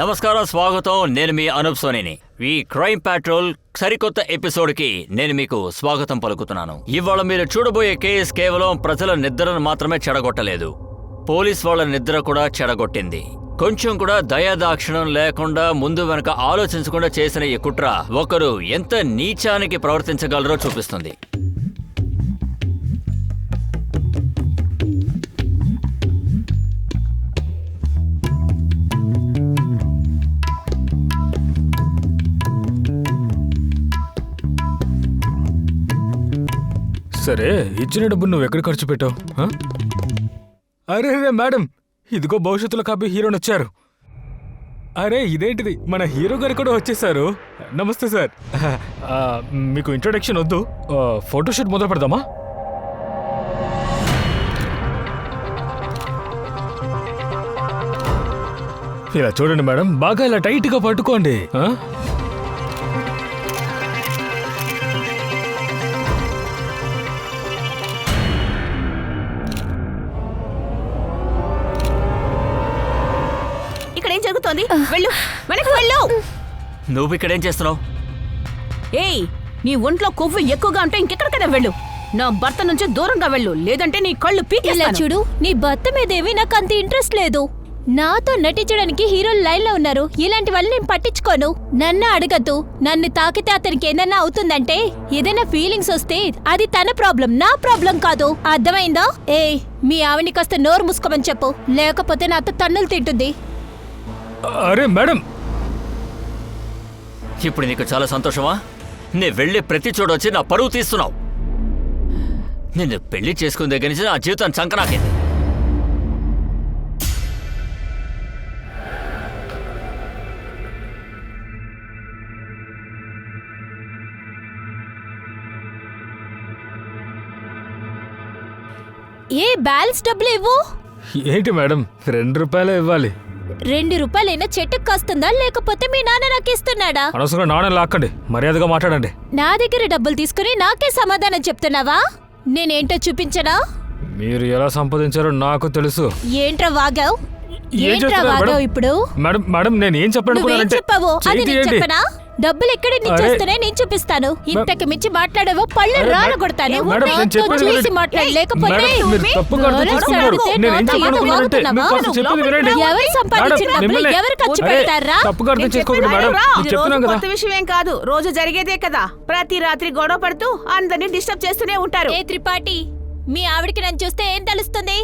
నమస్కారం, స్వాగతం. నేను మీ అనూప్ సోనీని. ఈ క్రైమ్ పెట్రోల్ సరికొత్త ఎపిసోడ్ కి నేను మీకు స్వాగతం పలుకుతున్నాను. ఇవాళ మీరు చూడబోయే కేసు కేవలం ప్రజల నిద్రను మాత్రమే చెడగొట్టలేదు, పోలీస్ వాళ్ళ నిద్ర కూడా చెడగొట్టింది. కొంచెం కూడా దయాదాక్షిణం లేకుండా ముందు వెనక ఆలోచించకుండా చేసిన ఈ కుట్ర ఒకరు ఎంత నీచానికి ప్రవర్తించగలరో చూపిస్తుంది. సరే, ఇచ్చిన డబ్బు నువ్వు ఎక్కడ ఖర్చు పెట్టావు? అరే రే మేడం, ఇదిగో భవిష్యత్తులో కాబోయే హీరోని వచ్చారు. అరే ఇదేంటిది, మన హీరో గారు కూడా వచ్చేసారు. నమస్తే సార్. మీకు ఇంట్రొడక్షన్ వద్దు, ఫోటోషూట్ మొదలు పెడదామా? ఇలా చూడండి మేడం, బాగా ఇలా టైట్గా పట్టుకోండి. నువ్వు ఇక్కడేం చేస్తున్నావు? ఏయ్, నీ ఒంట్లో కొవ్వు ఎక్కువగా ఉంటే ఇంకెక్కడికైనా వెళ్ళు. నా భర్త నుంచి దూరంగా వెళ్ళు, లేదంటే నీ కళ్ళు పీకేస్తాను. చూడు, నీ భర్త మీదేవి నాకు అంత ఇంట్రెస్ట్ లేదు. నాతో నటించడానికి హీరోలు లైన్ లో ఉన్నారు. ఇలాంటి వాళ్ళు నేను పట్టించుకోను. నన్ను అడగద్దు. నన్ను తాకితే అతనికి ఏదైనా అవుతుందంటే, ఏదైనా ఫీలింగ్స్ వస్తే అది తన ప్రాబ్లం, నా ప్రాబ్లం కాదు. అర్థమైందా? ఏయ్, మీ ఆవిని కాస్త నోరు మూసుకోమని చెప్పు, లేకపోతే నాతో తన్నులు తింటుంది. అరే మేడం, ఇప్పుడు నీకు చాలా సంతోషమా? నేను వెళ్ళి ప్రతి చోటొచ్చి నా పరువు తీస్తున్నావు. నిన్ను పెళ్లి చేసుకున్న దగ్గర నుంచి నా జీవితం చంకనాకింది. ఏ బ్యాలెన్స్ డబ్బులు ఇవ్వు. ఏంటి మేడం, 2 రూపాయలే ఇవ్వాలి. 2 రూపాయలైనా చెట్టుకు కాస్తుందా, లేకపోతే మీ నాన్న నాకు ఇస్తున్నాడా? అనవసరంగా నాణ్యం లాక్కండి, మర్యాదగా మాట్లాడండి. నా దగ్గర డబ్బులు తీసుకుని నాకే సమాధానం చెప్తున్నావా? నేనేంటో చూపించనా? మీరు ఎలా సంపాదించారో నాకు తెలుసు. ఏంట్రా వాగావు? ఇప్పుడు మేడం మేడం, నేను ఏం చెప్పాలనుకున్నానంటే, చెప్పావు అది నేను చెప్పనా? డబ్బులు ఎక్కడి నుంచి వస్తున్నాయి నేను చూపిస్తాను. ఇంతకు మించి మాట్లాడేవో పళ్ళు రాళ్ళ కొడతాను. ఎవరు సంపాదించిన డబ్బులు ఎవరు ఖర్చు పెడతారా? కొత్త విషయం కాదు, రోజు జరిగేదే కదా. ప్రతి రాత్రి గొడవ పడుతూ అందరినీ డిస్టర్బ్ చేస్తూనే ఉంటారు. ఏ త్రిపాఠి, మీ ఆవిడికి నన్ను చూస్తే ఏం తెలుస్తుంది?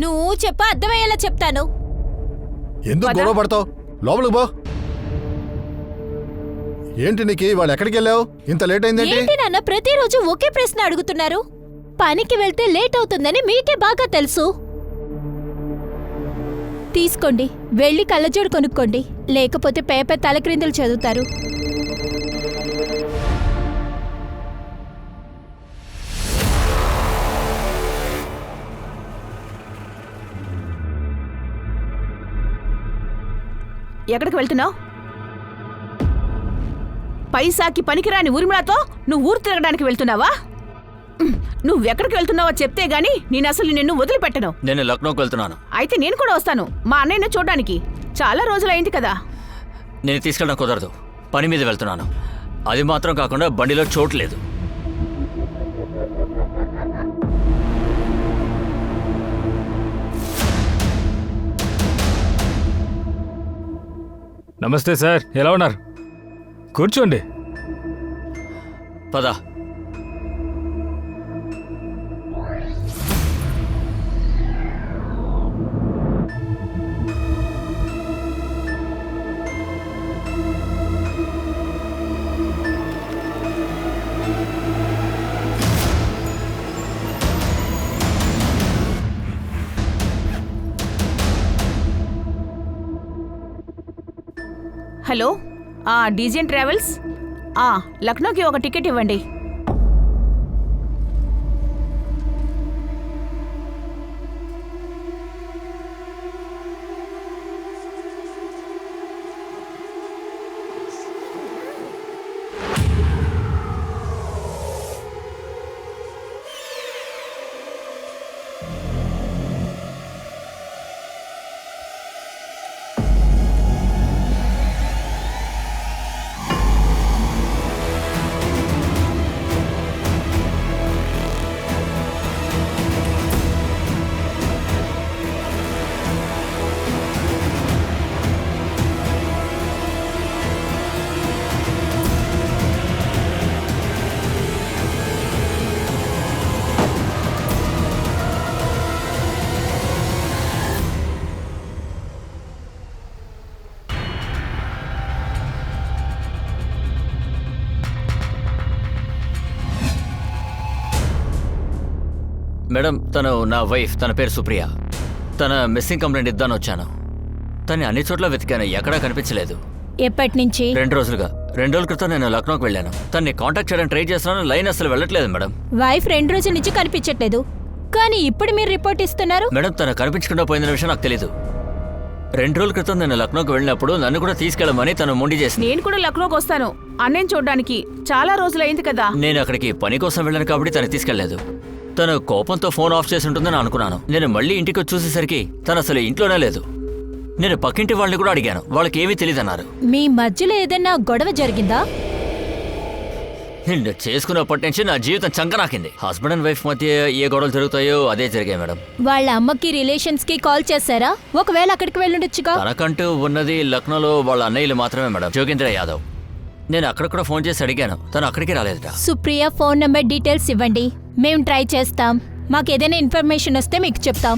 నువ్వు చెప్ప, అర్థమయ్యేలా చెప్తాను. ఎందుకు గొడవ పడతావు? లోపలికి పో. ఏంటి నీకు, వాళ్ళు ఎక్కడికి వెళ్ళావు? ఇంత లేట్ అయిందేంటి? ఏంటి నాన్న ప్రతిరోజు ఒకే ప్రశ్న అడుగుతున్నారు? పనికి వెళ్తే లేట్ అవుతుందని మీకే బాగా తెలుసు. తీసుకోండి, వెళ్ళి కళ్ళజోడు కొనుక్కోండి, లేకపోతే పేపర్ తలక్రిందులు చదువుతారు. ఎక్కడికి వెళ్తున్నావు? పైసాకి పనికిరాని ఉరిమిళతో నువ్వు ఊరు తిరగడానికి వెళ్తున్నావా? నువ్వెక్కడికి వెళ్తున్నావో చెప్తే గాని నేను అసలు నిన్ను వదిలిపెట్టను. నేను లక్నోకి వెళ్తున్నాను. అయితే నేను కూడా వస్తాను, మా అన్నయ్యను చూడడానికి. చాలా రోజులైంది కదా. నేను తీసుకెళ్ళడం కుదరదు, పని మీద వెళ్తున్నాను. అది మాత్రం కాకుండా బండిలో చోటు లేదు. నమస్తే సార్, ఎలా ఉన్నారు? కూర్చోండి. పద. Hello, డీజీఎన్ travels. లక్నోకి ఒక టికెట్ ఇవ్వండి. మేడం తను నా వైఫ్, తన పేరు సుప్రియ. తన మిస్సింగ్ కంప్లైంట్ ఇద్దాను వచ్చాను. తన్ని అన్ని చోట్ల వెతికాను, ఎక్కడా కనిపించలేదు. ఎప్పటి నుంచి? 2 రోజులుగా. 2 రోజుల క్రితం నేను లక్నోకి వెళ్ళాను. తన్ని కాంటాక్ట్ చేయడానికి ట్రై చేస్తున్నాను, లైన్ అసలు వెళ్ళట్లేదు మేడం. వైఫ్ 2 రోజుల నుంచి కనిపించట్లేదు, కానీ ఇప్పుడు మీరు రిపోర్ట్ ఇస్తున్నారు. మేడం తను కనిపించకుండా పోయిన విషయం నాకు తెలీదు. 2 రోజుల క్రితం నేను లక్నోకి వెళ్ళినప్పుడు నన్ను కూడా తీసుకెళ్ళమని తను మొండి చేసింది. నేను కూడా లక్నోకి వస్తాను అన్నయ్య చూడడానికి, చాలా రోజులైంది కదా. నేను అక్కడికి పని కోసం వెళ్ళాను కాబట్టి తను తీసుకెళ్లేదు. తను కోపంతో ఫోన్ ఆఫ్ చేసి ఉంటుందని అనుకున్నాను. నేను మళ్ళీ ఇంటికి వచ్చి చూసేసరికి తను అసలు ఇంట్లోనే లేదు. నేను పక్కింటి వాళ్ళని కూడా అడిగాను, వాళ్ళకి ఏమీ తెలియదన్నారు. మీ మధ్యలో ఏదైనా గొడవ జరిగిందా? నిన్ను చేసుకున్నప్పటి నుంచి నా జీవితం చంకనాకింది. హస్బెండ్ అండ్ వైఫ్ మధ్య ఏ గొడవలు జరుగుతాయో అదే జరిగాయి మేడం. వాళ్ళ అమ్మకి రిలేషన్స్ కి కాల్ చేశారా? ఒకవేళ అక్కడికి వెళ్ళుండొచ్చుగా. తనకంటూ ఉన్నది లక్నోలో వాళ్ళ అన్నయ్యలు మాత్రమే మేడం, జోగేంద్ర యాదవ్. నేను అక్కడ కూడా ఫోన్ చేసి అడిగాను, తను అక్కడికి రాలేదట. సుప్రియ ఫోన్ నంబర్ డీటెయిల్స్ ఇవ్వండి, మేము ట్రై చేస్తాం. మాకు ఏదైనా ఇన్ఫర్మేషన్ వస్తే మీకు చెప్తాం.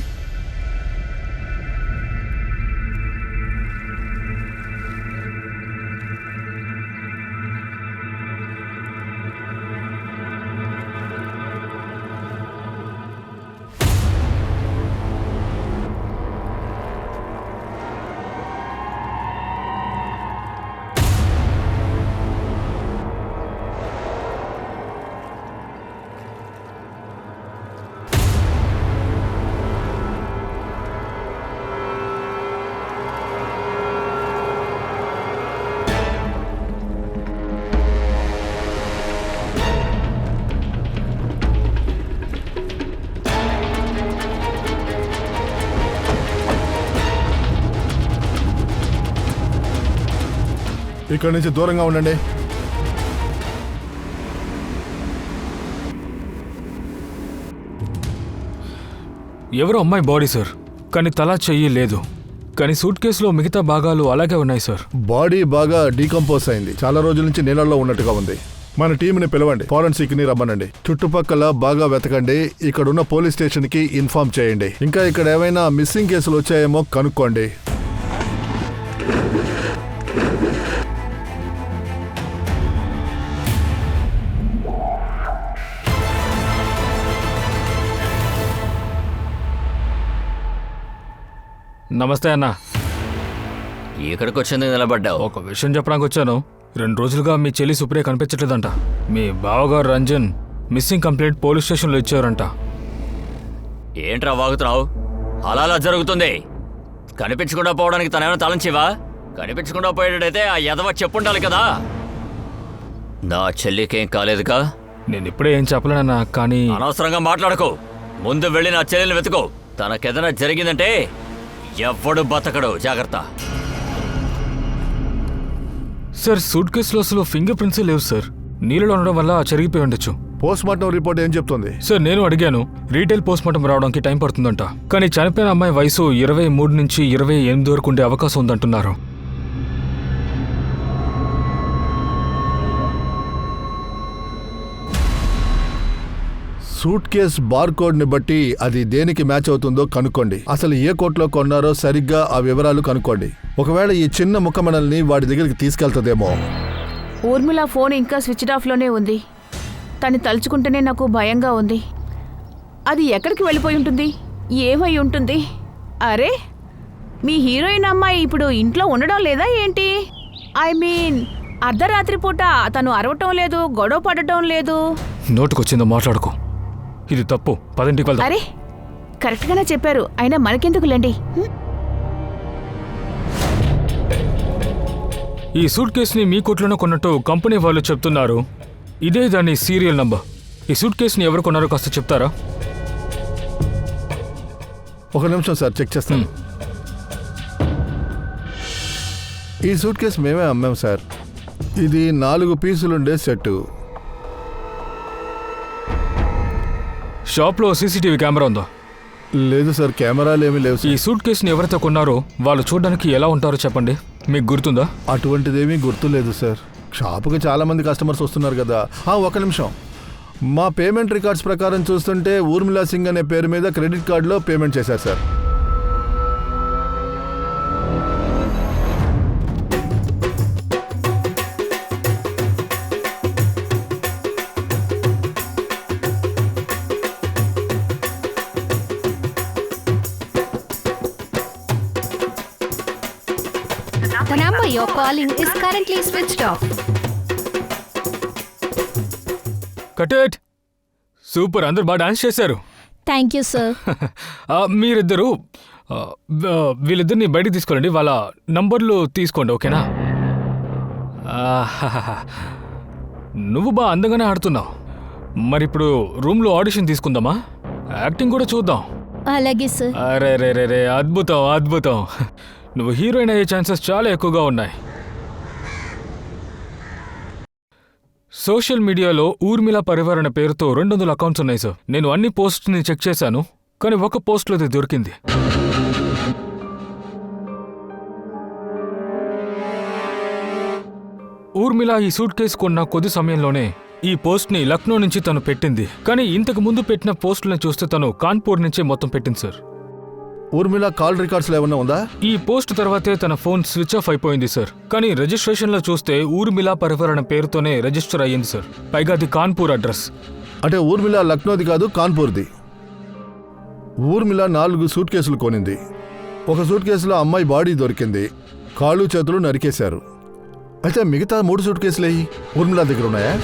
ఇక్కడి నుంచి దూరంగా ఉండండి. ఎవరో అమ్మాయి బాడీ సార్, కానీ తల చెయ్యి లేదు. కానీ సూట్ కేసులో మిగతా భాగాలు అలాగే ఉన్నాయి సార్. బాడీ బాగా డీకంపోజ్ అయింది, చాలా రోజుల నుంచి నీళ్ళల్లో ఉన్నట్టుగా ఉంది. మన టీంని పిలవండి, ఫారెన్సిక్ ని రమ్మనండి. చుట్టుపక్కల బాగా వెతకండి, ఇక్కడున్న పోలీస్ స్టేషన్ కి ఇన్ఫార్మ్ చేయండి. ఇంకా ఇక్కడ ఏమైనా మిస్సింగ్ కేసులు వచ్చాయేమో కనుక్కోండి. నమస్తే అన్న. ఇక్కడికి వచ్చేందుకు నిలబడ్డావు? ఒక విషయం చెప్పడానికి వచ్చాను. 2 రోజులుగా మీ చెల్లి సుప్రియ కనిపించట్లేదంట. మీ బావగారు రంజన్ మిస్సింగ్ కంప్లైంట్ పోలీస్ స్టేషన్లో ఇచ్చారంట. ఏంట్రా వాగుతున్నావు? అలా జరుగుతుంది. కనిపించకుండా పోవడానికి తనేమైనా తలంచివా? కనిపించకుండా పోయేటైతే ఆ ఎదవ చెప్పుండాలి కదా. నా చెల్లికేం కాలేదుగా. నేను ఇప్పుడే ఏం చెప్పలేనన్నా, కానీ అనవసరంగా మాట్లాడుకో. ముందు వెళ్ళి నా చెల్లెల్ని వెతుకో. తనకేదైనా జరిగిందంటే ఎవ్వడు బతకడు, జాగ్రత్త. సార్ సూట్ కేసులో అసలు ఫింగర్ ప్రింట్సే లేవు సార్. నీళ్ళలో ఉండడం వల్ల చెరిగిపోయి ఉండొచ్చు. పోస్ట్ మార్టం రిపోర్ట్ ఏం చెప్తుంది? సార్ నేను అడిగాను, రీటైల్ పోస్ట్ మార్టం రావడానికి టైం పడుతుందంట. కానీ చనిపోయిన అమ్మాయి వయసు 23 నుంచి 28 వరకు ఉండే అవకాశం ఉందంటున్నారు. సూట్ కేస్ బార్ కోడ్ ని బట్టి అది దేనికి మ్యాచ్ అవుతుందో కనుక్కోండి. అసలు ఏ కోర్టులో కొన్నారో సరిగ్గా ఆ వివరాలు కనుక్కోండి. ఒకవేళ ఈ చిన్న ముక్క మనల్ని వాడి దగ్గరికి తీసుకెళ్తుందేమో. ఊర్మిళ ఫోన్ ఇంకా స్విచ్ ఆఫ్ లోనే ఉంది. తను తలుచుకుంటేనే నాకు భయంగా ఉంది. అది ఎక్కడికి వెళ్ళిపోయి ఉంటుంది? ఏమై ఉంటుంది? అరే, మీ హీరోయిన్ అమ్మాయి ఇప్పుడు ఇంట్లో ఉండడం లేదా ఏంటి? ఐ మీన్ అర్ధరాత్రి పూట తను అరవటం లేదు, గొడవ పడటం లేదు. నోటుకొచ్చిందో మాట్లాడుకో, ఇది తప్పు. 10ంటికి వెళ్దాం. అరే, కరెక్ట్గానే చెప్పారు. అయినా మనకెందుకులేండి. ఈ సూట్ కేసుని మీ కోట్లోనే కొన్నట్టు కంపెనీ వాళ్ళు చెప్తున్నారు. ఇదే దాని సీరియల్ నంబర్. ఈ సూట్ కేసుని ఎవరు కొన్నారో కాస్త చెప్తారా? ఒక నిమిషం సార్, చెక్ చేస్తాను. ఈ సూట్ కేసు మేమే అమ్మాం సార్. ఇది 4 పీసులుండే సెట్. షాప్లో సీసీటీవీ కెమెరా ఉందా? లేదు సార్, కెమెరాలు ఏమీ లేవు ఈ సార్. సూట్ కేసుని ఎవరైతే కొన్నారో వాళ్ళు చూడడానికి ఎలా ఉంటారో చెప్పండి, మీకు గుర్తుందా? అటువంటిదేమీ గుర్తులేదు సార్. షాపుకి చాలా మంది కస్టమర్స్ వస్తున్నారు కదా. ఒక నిమిషం, మా పేమెంట్ రికార్డ్స్ ప్రకారం చూస్తుంటే ఊర్మిళా సింగ్ అనే పేరు మీద క్రెడిట్ కార్డులో పేమెంట్ చేశారు sir. The number you're calling is currently switched off. కటెట్ సూపర్, అందరు బాగా డాన్స్ చేశారు. Thank you sir. మీరిద్దరు వీళ్ళిద్దరిని బయటికి తీసుకోండి, వాళ్ళ నంబర్లు తీసుకోండి, ఓకేనా? నువ్వు బాగా అందంగానే ఆడుతున్నావు. మరి ఇప్పుడు రూమ్లో ఆడిషన్ తీసుకుందామా? యాక్టింగ్ కూడా చూద్దాం. అలాగే సార్. అరే రే రే రే, అద్భుతం అద్భుతం. నువ్వు హీరోయిన్ అయ్యే ఛాన్సెస్ చాలా ఎక్కువగా ఉన్నాయి. సోషల్ మీడియాలో ఊర్మిళ పరివారణ పేరుతో 200 అకౌంట్స్ ఉన్నాయి సార్. నేను అన్ని పోస్ట్ని చెక్ చేశాను, కానీ ఒక పోస్ట్లో అది దొరికింది. ఊర్మిళ ఈ సూట్ కేసు కొన్న కొద్ది సమయంలోనే ఈ పోస్ట్ని లక్నో నుంచి తను పెట్టింది. కానీ ఇంతకు ముందు పెట్టిన పోస్టులను చూస్తే తను కాన్పూర్ నుంచే మొత్తం పెట్టింది సార్. ఊర్మిళ కాల్ రికార్డ్స్లో ఏమన్నా ఉందా? ఈ పోస్ట్ తర్వాతే తన ఫోన్ స్విచ్ ఆఫ్ అయిపోయింది సార్. కానీ రిజిస్ట్రేషన్లో చూస్తే ఊర్మిళ పరివారణ పేరుతోనే రిజిస్టర్ అయ్యింది సార్. పైగా అది కాన్పూర్ అడ్రస్. అంటే ఊర్మిళ లక్నోది కాదు, కాన్పూర్ది. ఊర్మిళ 4 సూట్ కేసులు కొనింది. ఒక సూట్ కేసులో అమ్మాయి బాడీ దొరికింది, కాళ్ళు చేతులు నరికేశారు. అయితే మిగతా 3 సూట్ కేసులు ఊర్మిళ దగ్గర ఉన్నాయా?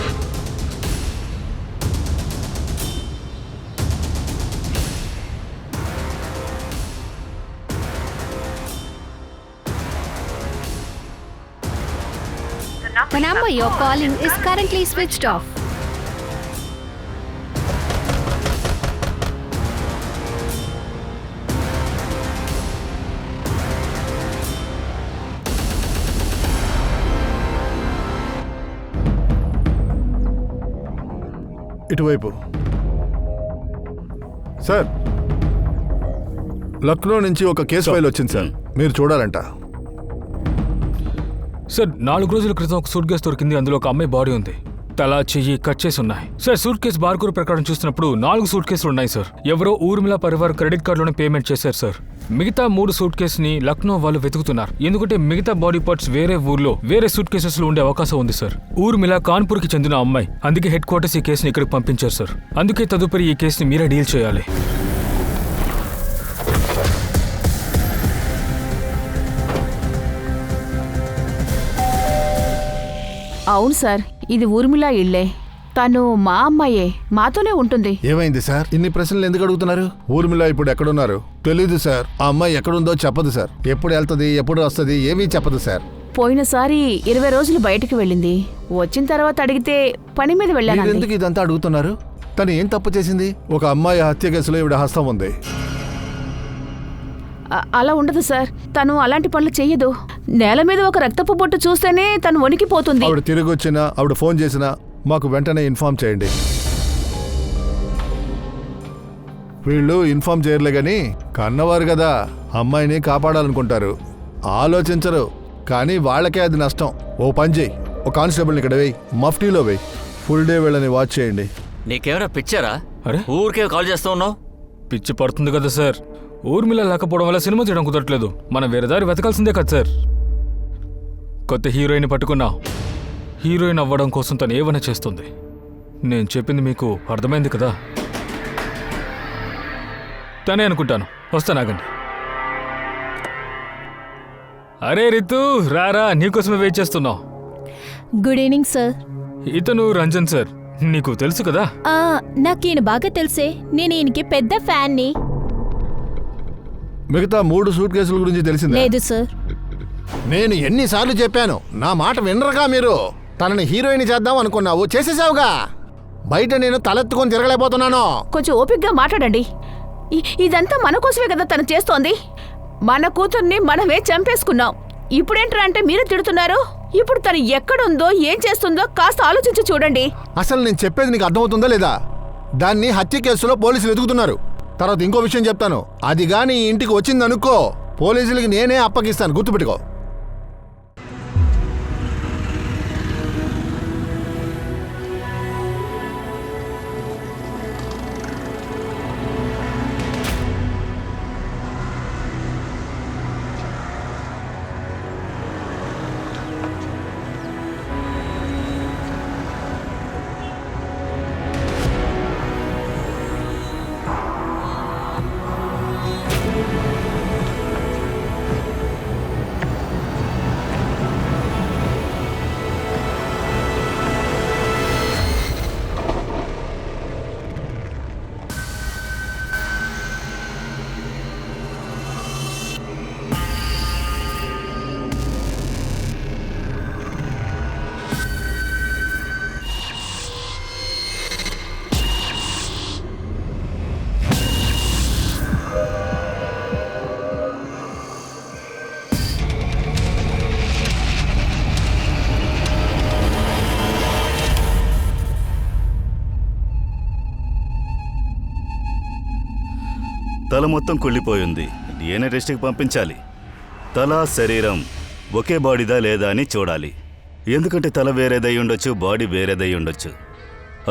The number you're calling is currently switched off. ఇటువైపు. సార్, లక్నో నుంచి ఒక కేసు ఫైల్ వచ్చింది సార్, మీరు చూడాలంట. సార్ 4 రోజుల క్రితం ఒక సూట్ కేసు దొరికింది, అందులో ఒక అమ్మాయి బాడీ ఉంది. తల చెయ్యి కట్ చేసి ఉన్నాయి సార్. సూట్ కేసు బార్కోడ్ ప్రకారం చూసినప్పుడు 4 సూట్ కేసులు ఉన్నాయి సార్. ఎవరో ఊర్మిళ పరివార్ క్రెడిట్ కార్డులోనే పేమెంట్ చేశారు సార్. మిగతా 3 సూట్ కేసుని లక్నో వాళ్ళు వెతుకుతున్నారు, ఎందుకంటే మిగతా బాడీ పార్ట్స్ వేరే ఊర్లో వేరే సూట్ కేసెస్ లో ఉండే అవకాశం ఉంది సార్. ఊర్మిళ కాన్పూర్ కి చెందిన అమ్మాయి, అందుకే హెడ్ క్వార్టర్స్ ఈ కేసుని ఇక్కడికి పంపించారు సార్. అందుకే తదుపరి ఈ కేసుని మీరే డీల్ చేయాలి. అవును సార్, ఇది ఊర్మిళ ఇళ్లే. తను మా అమ్మాయే, మాతోనే ఉంటుంది. ఏమైంది సార్? ఇన్ని ప్రశ్నలు ఎందుకు అడుగుతున్నారు? ఊర్మిళ ఇప్పుడు ఎక్కడున్నారు? తెలీదు సార్. ఆ అమ్మాయి ఎక్కడుందో చెప్పదు సార్. ఎప్పుడు వెళ్తుంది, ఎప్పుడు వస్తుంది, ఏమీ చెప్పదు సార్. పోయినసారి 20 రోజులు బయటికి వెళ్ళింది. వచ్చిన తర్వాత అడిగితే పని మీద వెళ్ళాను. ఎందుకు ఇదంతా అడుగుతున్నారు? తను ఏం తప్పు చేసింది? ఒక అమ్మాయి హత్య కేసులో ఈవిడ హస్తం ఉంది. అలా ఉండదు సార్, తను అలాంటి పనులు చెయ్యదు. నేల మీద ఒక రక్తపు బొట్టు చూస్తేనే తను వణికిపోతుంది. ఆవిడ తిరిగి వచ్చినా, ఆవిడ ఫోన్ చేసినా మాకు వెంటనే ఇన్ఫార్మ్ చేయండి. వీళ్ళు ఇన్ఫార్మ్ చేయర్లే గాని కన్నవారు కదా, అమ్మాయిని కాపాడాలనుకుంటారు, ఆలోచించరు. కానీ వాళ్ళకే అది నష్టం. ఓ పని చేయి, ఓ కానిస్టేబుల్ని ఇక్కడ వేయి, మఫ్టీలో వేయి, ఫుల్ డే వీళ్ళని వాచ్ చేయండి. నీకేమైనా పిచ్చారా? అరే, ఊరికే కాల్ చేస్తూ ఉన్నావు? పిచ్చి పడుతుంది కదా సార్. ఊర్మిళ లేకపోవడం వల్ల సినిమా చేయడం కుదరట్లేదు. మనం వేరే దారి వెతకాల్సిందే కదా సార్. కొత్త హీరోయిన్ పట్టుకున్నావు. హీరోయిన్ అవ్వడం కోసం తను ఏమైనా చేస్తుంది. నేను చెప్పింది మీకు అర్థమైంది కదా? తనే అనుకుంటాను. వస్తానాగండి. అరే రితు, రారా, నీకోసమే వెయిట్ చేస్తున్నావు. Good evening sir. ఇతను రంజన్ సార్, నీకు తెలుసు కదా? నాకు ఈయన బాగా తెలుసే. నేను ఈయనకి పెద్ద ఫ్యాన్ని. మిగతా 3 సూట్ కేసుల గురించి తెలిసిందే? లేదు సార్. నేను ఎన్నిసార్లు చెప్పాను, నా మాట వినరుగా మీరు? తనని హీరోయిన్ చేద్దాం అనుకున్నావు, చేసేసావుగా. బయట నేను తలెత్తుకొని తిరగలేకపోతున్నాను. కొంచెం ఓపికగా మాట్లాడండి. ఇదంతా మన కోసమే కదా తను చేస్తోంది. మన కూతుర్ని మనమే చంపేసుకున్నాం. ఇప్పుడేంట్రా అంటే మీరే తిడుతున్నారు. ఇప్పుడు తను ఎక్కడుందో, ఏం చేస్తుందో కాస్త ఆలోచించి చూడండి. అసలు నేను చెప్పేది నీకు అర్థమవుతుందా లేదా? దాన్ని హత్య కేసులో పోలీసులు ఎదుగుతున్నారు. తర్వాత ఇంకో విషయం చెప్తాను, అది గాని ఇంటికి వచ్చిందనుకో, పోలీసులకి నేనే అప్పగిస్తాను, గుర్తుపెట్టుకో. తల మొత్తం కుళ్ళిపోయింది. DNA టెస్ట్కి పంపించాలి. తల శరీరం ఒకే బాడీదా లేదా అని చూడాలి. ఎందుకంటే తల వేరేదై ఉండొచ్చు, బాడీ వేరేదై ఉండొచ్చు.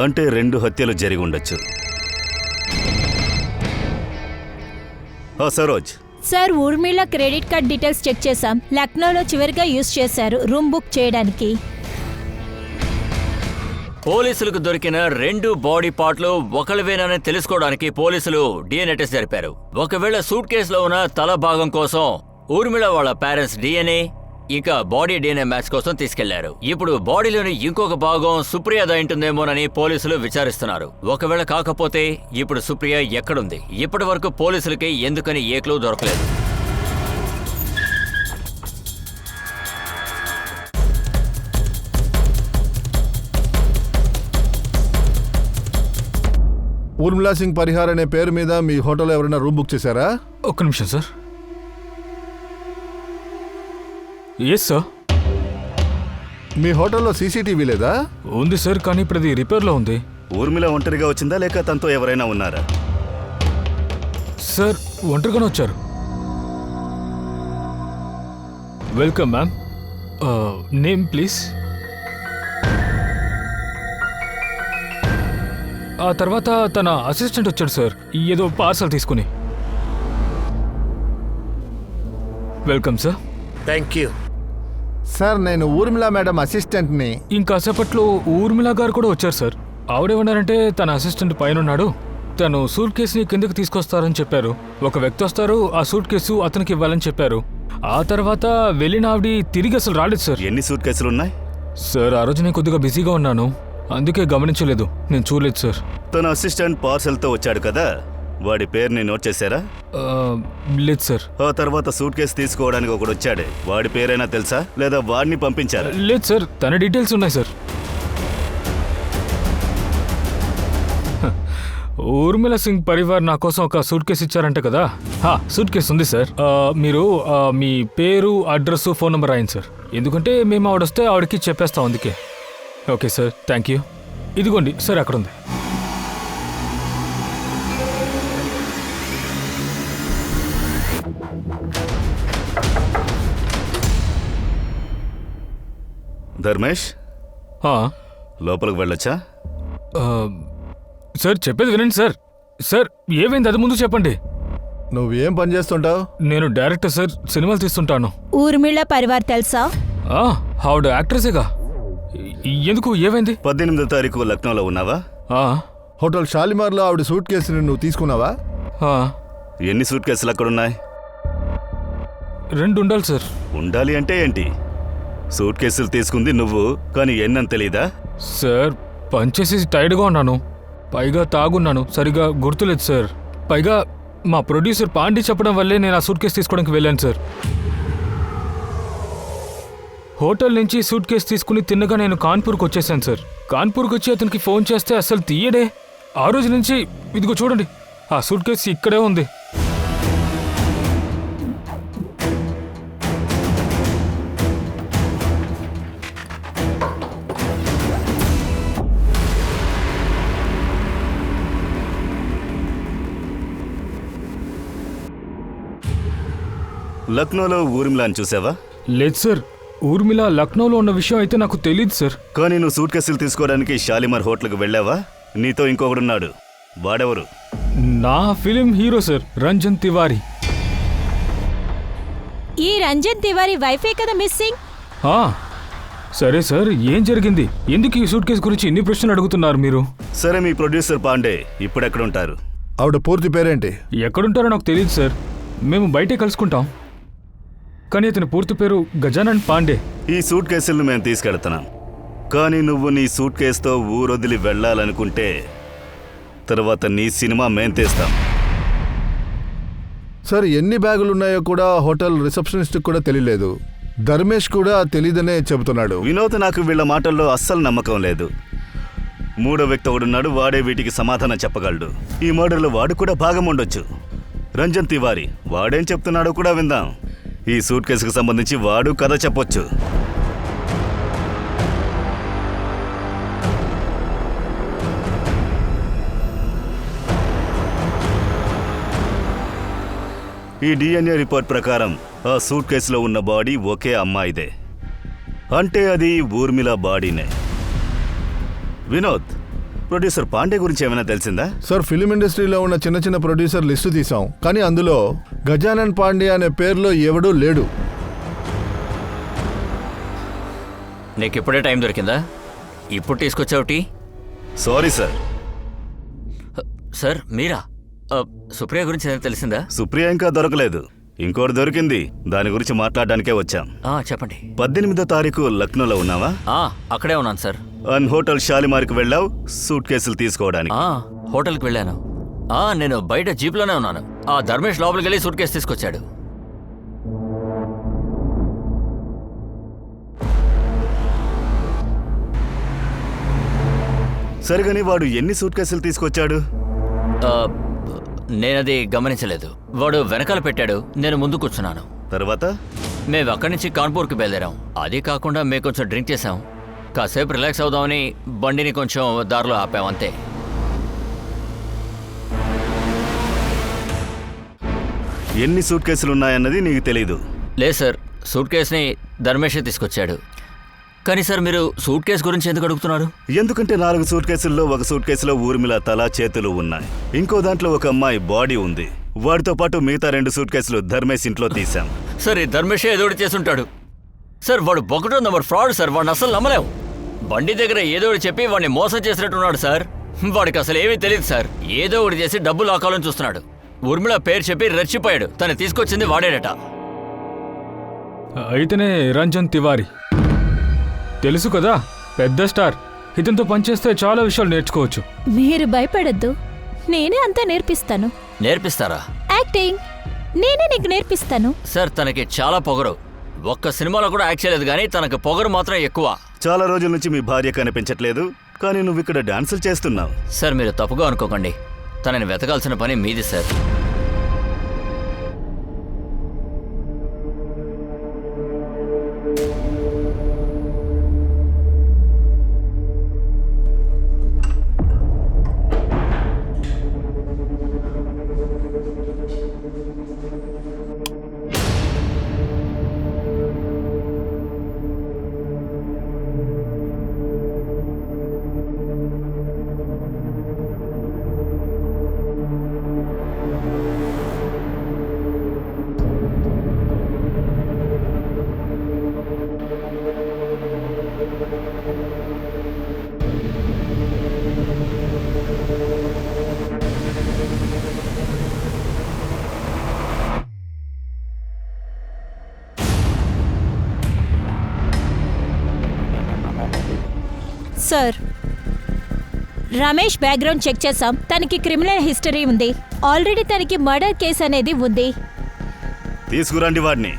అంటే 2 హత్యలు జరిగి ఉండొచ్చు. Saroj, sir, Urmila credit card details check చేశాం. లక్నోలో చివరిగా యూజ్ చేశారు రూమ్ బుక్ చేయడానికి. పోలీసులకు దొరికిన 2 బాడీ పార్ట్లు ఒకళ్ళవేనని తెలుసుకోవడానికి పోలీసులు DNA టెస్ట్ జరిపారు. ఒకవేళ సూట్ కేసులో ఉన్న తల భాగం కోసం ఊర్మిళ వాళ్ళ పేరెంట్స్ DNA ఇంకా బాడీ DNA మ్యాచ్ కోసం తీసుకెళ్లారు. ఇప్పుడు బాడీలోని ఇంకొక భాగం సుప్రియదా ఉంటుందేమోనని పోలీసులు విచారిస్తున్నారు. ఒకవేళ కాకపోతే ఇప్పుడు సుప్రియ ఎక్కడుంది? ఇప్పటి వరకు పోలీసులకి ఎందుకని ఏ క్లూ దొరకలేదు. ఊర్మిళా సింగ్ పరిహార్ అనే పేరు మీద మీ హోటల్లో ఎవరైనా రూమ్ బుక్ చేశారా? ఒక్క నిమిషం సార్. Yes sir. మీ హోటల్లో CCTV లేదా? ఉంది సార్, కానీ ఇప్పుడు అది రిపేర్లో ఉంది. ఊర్మిళ ఒంటరిగా వచ్చిందా లేక తనతో ఎవరైనా ఉన్నారా? సార్, ఒంటరిగానే వచ్చారు. Welcome ma'am. Name please. ఆ తర్వాత తన అసిస్టెంట్ వచ్చాడు సార్, ఏదో పార్సల్ తీసుకుని. Welcome sir. Thank you. Sir, నేను ఊర్మిళా మేడం అసిస్టెంట్ని. ఇంకాసేపట్లో ఊర్మిళ గారు కూడా వచ్చారు సార్. ఆవిడేమన్నారంటే తన అసిస్టెంట్ పైన ఉన్నాడు, తను సూట్ కేసుని కిందకి తీసుకొస్తారని చెప్పారు. ఒక వ్యక్తి వస్తారు, ఆ సూట్ కేసు అతనికి ఇవ్వాలని చెప్పారు. ఆ తర్వాత వెళ్ళిన ఆవిడ తిరిగి అసలు రాలేదు సార్. ఎన్ని సూట్ కేసులున్నాయి? సార్, ఆ రోజు నేను కొద్దిగా బిజీగా ఉన్నాను, అందుకే గమనించలేదు, నేను చూడలేదు సార్. తన అసిస్టెంట్ పార్సల్తో వచ్చాడు కదా, వాడి పేరుని నోట్ చేశారా? లేదు సార్. ఆ తర్వాత సూట్ కేసు తీసుకోవడానికి ఒకడు వచ్చాడే, వాడి పేరైనా తెలుసా లేదా వాడిని పంపించారా? లేదు సార్, తన డీటెయిల్స్ ఉన్నాయి సార్. ఊర్మిళ సింగ్ పరివార్ నా కోసం ఒక సూట్ కేసు ఇచ్చారంట కదా. సూట్ కేసు ఉంది సార్. మీరు మీ పేరు, అడ్రస్, ఫోన్ నెంబర్ రాయండి సార్. ఎందుకంటే మేము ఆవిడొస్తే ఆవిడకి చెప్పేస్తాం, అందుకే. Okay sir, thank you. ఇదిగోండి సార్, అక్కడ ఉంది. ధర్మేష్, లోపలికి వెళ్ళొచ్చా? సార్, చెప్పేది వినండి సార్. సార్, ఏమైంది అది ముందు చెప్పండి. నువ్వేం పని చేస్తుంటావు? నేను డైరెక్టర్ సార్, సినిమాలు తీస్తుంటాను. ఊర్మిళ పరివార్ తెలుసా? ఆవిడ యాక్ట్రెసేగా. ఎందుకు, ఏమైంది? 18వ తారీఖు లక్నోలో ఉన్నావా? హోటల్ షాలిమార్లో ఆవిడ సూట్ కేసుని నువ్వు తీసుకున్నావా? ఎన్ని సూట్ కేసులు అక్కడున్నాయి? 2 ఉండాలి సార్. ఉండాలి అంటే ఏంటి? సూట్ కేసులు తీసుకుంది నువ్వు, కానీ ఎన్నని తెలీదా? సార్, పనిచేసి టైర్డ్గా ఉన్నాను, పైగా తాగున్నాను, సరిగా గుర్తులేదు సార్. పైగా మా ప్రొడ్యూసర్ పాండి చెప్పడం వల్లే నేను ఆ సూట్ కేసు తీసుకోవడానికి వెళ్ళాను సార్. హోటల్ నుంచి సూట్ కేసు తీసుకుని తిన్నగా నేను కాన్పూర్కి వచ్చేసాను సార్. కాన్పూర్కి వచ్చి అతనికి ఫోన్ చేస్తే అసలు తీయడే. ఆ రోజు నుంచి ఇదిగో చూడండి, ఆ సూట్ కేసు ఇక్కడే ఉంది. లక్నోలో ఊర్మిళాని చూసావా? లేదు సార్, ఊర్మిళ లక్నోలో ఉన్న విషయం అయితే నాకు తెలియదు సార్. కానీ నువ్వు సూట్ కేసులు తీసుకోవడానికి షాలిమార్ హోటల్కి వెళ్ళావా? నీతో ఇంకొకడున్నాడు, వాడెవరు? నా film hero sir, Ranjan Tiwari. ఈ రంజన్ తివారీ వైఫే కదా మిస్సింగ్? సరే సార్, ఏం జరిగింది? ఎందుకు ఈ సూట్ కేసు గురించి ఇన్ని ప్రశ్నలు అడుగుతున్నారు మీరు? సరే, మీ ప్రొడ్యూసర్ పాండే ఇప్పుడెక్కడుంటారు? ఆవిడ పూర్తి పేరేంటి? ఎక్కడుంటారో నాకు తెలియదు సార్, మేము బయటే కలుసుకుంటాం. కానీ అతని పూర్తి పేరు గజానన్ పాండే. ఈ సూట్ కేసులను మేము తీసుకెళ్తున్నాం, కానీ నువ్వు నీ సూట్ కేసుతో ఊరొదిలి వెళ్ళాలనుకుంటే తర్వాత నీ సినిమా మేం తీస్తాం. సార్, ఎన్ని బ్యాగులు ఉన్నాయో కూడా హోటల్ రిసెప్షనిస్ట్ కూడా తెలియలేదు. ధర్మేష్ కూడా తెలీదనే చెబుతున్నాడు. వినోద్, నాకు వీళ్ళ మాటల్లో అస్సలు నమ్మకం లేదు. 3వ వ్యక్తి ఒకడున్నాడు, వాడే వీటికి సమాధానం చెప్పగలడు. ఈ మర్డర్లో వాడు కూడా భాగం ఉండొచ్చు. రంజన్ తివారీ, వాడేం చెప్తున్నాడో కూడా విందాం. ఈ సూట్ కేసుకు సంబంధించి వాడు కథ చెప్పొచ్చు. ఈ డిఎన్ఏ రిపోర్ట్ ప్రకారం ఆ సూట్ కేసులో ఉన్న బాడీ ఒకే అమ్మాయిదే. అంటే అది ఊర్మిళ బాడీనే. వినోద్, ప్రొడ్యూసర్ పాండే గురించి ఏమైనా తెలిసిందా? సార్, ఫిలిం ఇండస్ట్రీలో ఉన్న చిన్న చిన్న ప్రొడ్యూసర్ లిస్టు తీసాం, కానీ అందులో గజానన్ పాండే అనే పేరులో ఎవడూ లేడు. నీకు ఇప్పుడే టైం దొరికిందా? ఇప్పుడు తీసుకొచ్చావు టీ? Sorry sir. సార్ మీరా? సుప్రియ గురించి ఏదైనా తెలిసిందా? సుప్రియ ఇంకా దొరకలేదు, ఇంకోటి దొరికింది. దాని గురించి మాట్లాడడానికే వచ్చాం. చెప్పండి. 18వ తారీఖు లక్నోలో ఉన్నావా? అక్కడే ఉన్నాను సార్. హోటల్ షాలిమార్కి వెళ్ళావు సూట్ కేసులు తీసుకోవడానికి. హోటల్కి వెళ్ళాను. నేను బయట జీప్లోనే ఉన్నాను. ధర్మేష్ లోపలికి వెళ్ళి సూట్ కేసు తీసుకొచ్చాడు. సరిగని వాడు ఎన్ని సూట్ కేసులు తీసుకొచ్చాడు? నేనది గమనించలేదు. వాడు వెనకాల పెట్టాడు, నేను ముందు కూర్చున్నాను. తర్వాత మేము అక్కడి నుంచి కాన్పూర్కి బయలుదేరాం. అది కాకుండా మేము కొంచెం డ్రింక్ చేసాం. కాసేపు రిలాక్స్ అవుదామని బండిని కొంచెం దారిలో ఆపాం, అంతే. ఎన్ని సూట్ కేసులు ఉన్నాయన్నది నీకు తెలీదు? లేదు సార్, సూట్ కేసుని ధర్మేషే తీసుకొచ్చాడు. కానీ సార్, మీరు సూట్ కేసు గురించి ఎందుకు అడుగుతున్నారు? ఎందుకంటే 4 సూట్ కేసుల్లో ఒక సూట్ కేసులో ఊర్మిళ తల చేతులు ఉన్నాయి, ఇంకో దాంట్లో ఒక అమ్మాయి బాడీ ఉంది. వాడితో పాటు మిగతా 2 సూట్ కేసులు ధర్మేష్ ఇంట్లో తీశాం. సార్, ఈ ధర్మేషే ఏదోటి చేసుంటాడు సార్. వాడు 1వ నంబర్ ఫ్రాడ్ సార్. వాడిని అసలు నమ్మలేం. బండి దగ్గర ఏదో ఒకటి చెప్పి వాడిని మోసం చేసినట్టున్నాడు సార్. వాడికి అసలు ఏమీ తెలియదు సార్. ఏదో ఒకటి చేసి డబ్బు లాకాలని చూస్తున్నాడు. ఊర్మిళ పేరు చెప్పి రెచ్చిపోయాడు. తను తీసుకొచ్చింది వాడేడట. అయితేనే రంజన్ తివారీ తెలుసు కదా, పెద్ద స్టార్. ఇతనితో పనిచేస్తే చాలా విషయాలు నేర్చుకోవచ్చు. మీరు భయపడద్దు, నేనే అంతా నేర్పిస్తాను. నేర్పిస్తారా? యాక్టింగ్ నేనే నీకు నేర్పిస్తాను. సార్, తనకి చాలా పొగరు. ఒక్క సినిమాలో కూడా యాక్ట్ చేయలేదు, కానీ తనకు పొగరు మాత్రం ఎక్కువ. చాలా రోజుల నుంచి మీ భార్య కనిపించట్లేదు, కానీ నువ్వు ఇక్కడ డాన్సులు చేస్తున్నావు. సార్, మీరు తప్పుగా అనుకోకండి. తనని వెతకాల్సిన పని మీది sir. Sir, Ramesh background check చేసాం. తనకి క్రిమినల్ హిస్టరీ ఉంది. ఆల్రెడీ తనకి మర్డర్ కేసు అనేది ఉంది. తీసుకురండి వాడిని.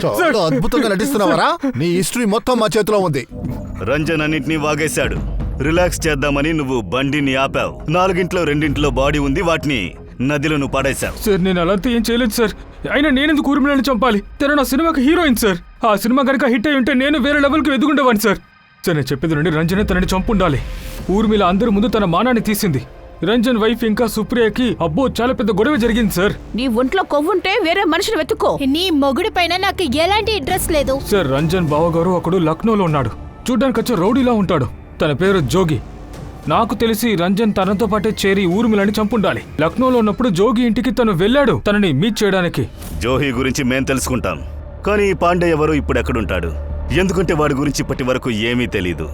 చాలా అద్భుతంగా నటిస్తున్నావరా? నీ హిస్టరీ మొత్తం మా చేతిలో ఉంది. రంజన్ అన్నింటినీ వాగేశాడు. రిలాక్స్ చేద్దామని నువ్వు బండిని ఆపావు. 4 2 బాడీ ఉంది, వాటిని నదిలో నువ్వు పడేశావు. సార్, నేను అలాంటి ఏం చేయలేదు సార్. అయినా నేనెందుకు ఊర్మిళని చంపాలి? తను నా సినిమాకి హీరోయిన్ సార్. ఆ సినిమా కనుక హిట్ అయి ఉంటే నేను వేరే లెవెల్కి ఎదుగుండేవాడిని సార్. సార్, నేను చెప్పేది నుండి రంజనే తనని చంపుండాలి. ఊర్మిళ అందరి ముందు తన మానాన్ని తీసింది. రంజన్ వైఫ్ ఇంకా సుప్రియకి అబ్బో చాలా పెద్ద గొడవ జరిగింది సార్. నీ ఒంట్లో కొవ్వుంటే వేరే మనిషిని వెతుక్కో. నీ మొగుడి పైన నాకు ఎలాంటి ఇంట్రెస్ట్ లేదు. సార్, రంజన్ బావగారు ఒకడు లక్నోలో ఉన్నాడు. చూడ్డానికి వచ్చే రౌడీలా ఉంటాడు. తన పేరు జోగి. నాకు తెలిసి రంజన్ తనతో పాటే చేరి ఊర్మిళని చంపుండాలి. లక్నోలో ఉన్నప్పుడు జోగి ఇంటికి తను వెళ్ళాడు తనని మీట్ చేయడానికి. జోహి గురించి మేం తెలుసుకుంటాం, కానీ ఈ పాండే ఎవరు, ఇప్పుడు ఎక్కడుంటాడు? ఎందుకంటే వాడి గురించి ఇప్పటి వరకు ఏమీ తెలీదు.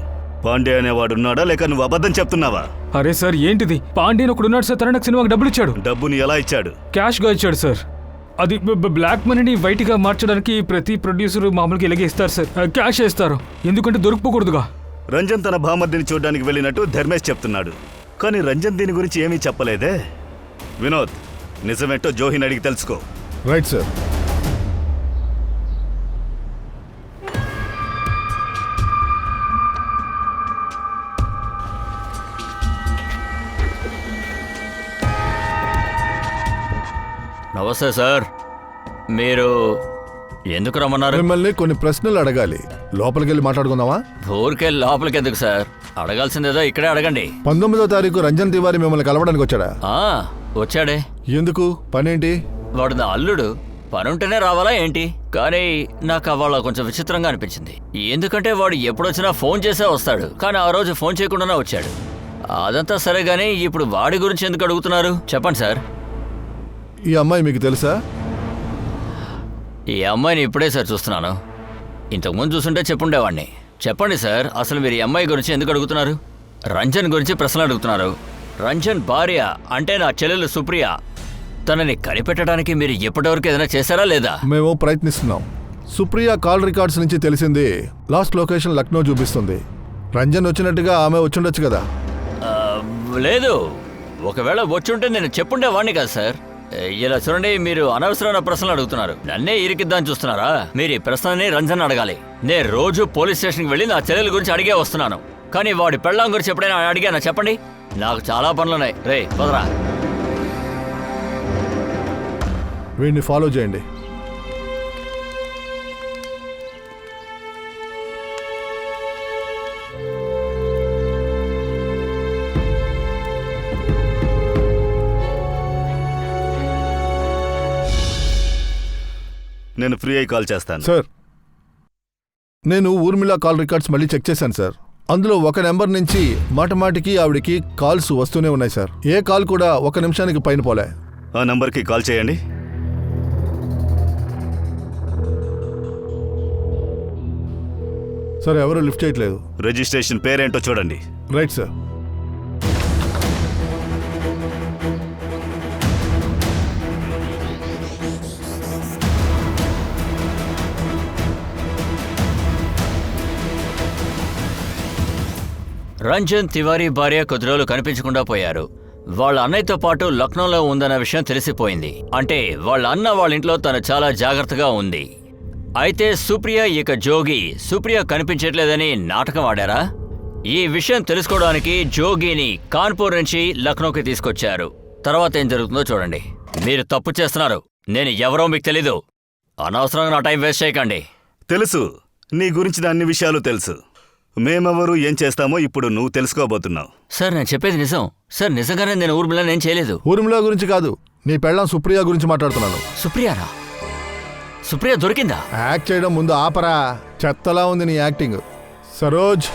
పాండే అనేవాడున్నాడా, లేక నువ్వు అబద్ధం చెప్తున్నావా? అరే సార్, ఏంటిది? పాండేని ఒకడున్నాడు సార్. తన నాకు సినిమాకి డబ్బులు ఇచ్చాడు. డబ్బుని ఎలా ఇచ్చాడు? క్యాష్గా ఇచ్చాడు సార్. అది బ్లాక్ మనీని వైట్గా మార్చడానికి ప్రతి ప్రొడ్యూసర్ మామూలుగా ఇలాగే ఇస్తారు సార్. క్యాష్ వేస్తారు, ఎందుకంటే దొరికిపోకూడదుగా. రంజన్ తన బామర్దిని చూడడానికి వెళ్ళినట్టు ధర్మేష్ చెప్తున్నాడు, కానీ రంజన్ దీని గురించి ఏమీ చెప్పలేదే. వినోద్, నిజమేంటో జోహిని అడిగి తెలుసుకో. Right sir. నమస్తే సార్. మీరు ఎందుకు రమ్మన్నారు? మిమ్మల్ని కొన్ని ప్రశ్నలు అడగాలి. లోపలికి వెళ్ళి మాట్లాడుకుందామా? ఊరికే లోపలికి ఎందుకు సార్? అడగాల్సిందేదో ఇక్కడే అడగండి. 19వ తారీఖు రంజన్ తివారీ మిమ్మల్ని కలవడానికి వచ్చాడా? ఆ, వచ్చాడే. ఎందుకు? పనేంటి? వాడు నా అల్లుడు, పనుంటేనే రావాలా ఏంటి? కానీ నాకు అవాళ కొంచెం విచిత్రంగా అనిపించింది. ఎందుకంటే వాడు ఎప్పుడొచ్చినా ఫోన్ చేసే వస్తాడు, కానీ ఆ రోజు ఫోన్ చేయకుండానే వచ్చాడు. అదంతా సరే గానీ ఇప్పుడు వాడి గురించి ఎందుకు అడుగుతున్నారు చెప్పండి సార్. ఈ అమ్మాయి మీకు తెలుసా? ఈ అమ్మాయిని ఇప్పుడే సార్ చూస్తున్నాను. ఇంతకుముందు చూస్తుంటే చెప్పుండేవాడిని. చెప్పండి సార్, అసలు మీరు ఈ అమ్మాయి గురించి ఎందుకు అడుగుతున్నారు? రంజన్ గురించి ప్రశ్నలు అడుగుతున్నారు. రంజన్ భార్య అంటే నా చెల్లెలు సుప్రియ. తనని కనిపెట్టడానికి మీరు ఎప్పటివరకు ఏదైనా చేశారా లేదా? మేము ప్రయత్నిస్తున్నాం. సుప్రియ కాల్ రికార్డ్స్ నుంచి తెలిసింది లాస్ట్ లొకేషన్ లక్నో చూపిస్తుంది. రంజన్ వచ్చినట్టుగా ఆమె వచ్చుండొచ్చు కదా? లేదు, ఒకవేళ వచ్చుంటే నేను చెప్పుండేవాడిని కదా సార్. ఇలా చూడండి, మీరు అనవసరమైన ప్రశ్నలు అడుగుతున్నారు. నన్నే ఇరికిద్దాని చూస్తున్నారా? మీరు ఈ ప్రశ్నని రంజన్ అడగాలి. నేను రోజు పోలీస్ స్టేషన్కి వెళ్ళి నా చెల్లెల గురించి అడిగే వస్తున్నాను, కానీ వాడి పెళ్ళాం గురించి ఎప్పుడైనా అడిగానా చెప్పండి? నాకు చాలా పనులున్నాయి. రే పదరా. వీడిని ఫాలో చేయండి. నేను ఫ్రీ అయి కాల్ చేస్తాను. సార్, నేను ఊర్మిళ కాల్ రికార్డ్స్ మళ్ళీ చెక్ చేశాను సార్. అందులో ఒక నెంబర్ నుంచి మాటమాటికి ఆవిడికి కాల్స్ వస్తూనే ఉన్నాయి సార్. ఏ కాల్ కూడా 1 నిమిషానికి పైన పోలే. ఆ నంబర్కి కాల్ చేయండి. సార్, ఎవరు లిఫ్ట్ చేయట్లేదు. రిజిస్ట్రేషన్ పేరేంటో చూడండి. Right sir. రంజన్ తివారీ భార్య కొద్ది రోజులు కనిపించకుండా పోయారు. వాళ్ళ అన్నయ్యతో పాటు లక్నోలో ఉందన్న విషయం తెలిసిపోయింది. అంటే వాళ్ళ అన్న వాళ్ళ ఇంట్లో తను చాలా జాగ్రత్తగా ఉంది. అయితే సుప్రియ ఇక జోగి సుప్రియ కనిపించట్లేదని నాటకం ఆడారా? ఈ విషయం తెలుసుకోవడానికి జోగిని కాన్పూర్ నుంచి లక్నోకి తీసుకొచ్చారు. తర్వాత ఏం జరుగుతుందో చూడండి. మీరు తప్పు చేస్తున్నారు. నేను ఎవరో మీకు తెలీదు. అనవసరంగా నా టైం వేస్ట్ చేయకండి. తెలుసు, నీ గురించిన అన్ని విషయాలు తెలుసు. మేమెవరు ఏం చేస్తామో ఇప్పుడు నువ్వు తెలుసుకోబోతున్నావు. సార్, నేను చెప్పేది నిజం సార్. నిజంగానే నేను ఊర్మిళ నేను చేయలేదు. ఊర్మిళ గురించి కాదు, నీ పెళ్ళాం సుప్రియ గురించి మాట్లాడుతున్నాను. సుప్రియనా? సుప్రియ దొరికిందా? యాక్ట్ చేయడం ముందు ఆపరా. చెత్తలా ఉంది నీ యాక్టింగ్. సరోజ్,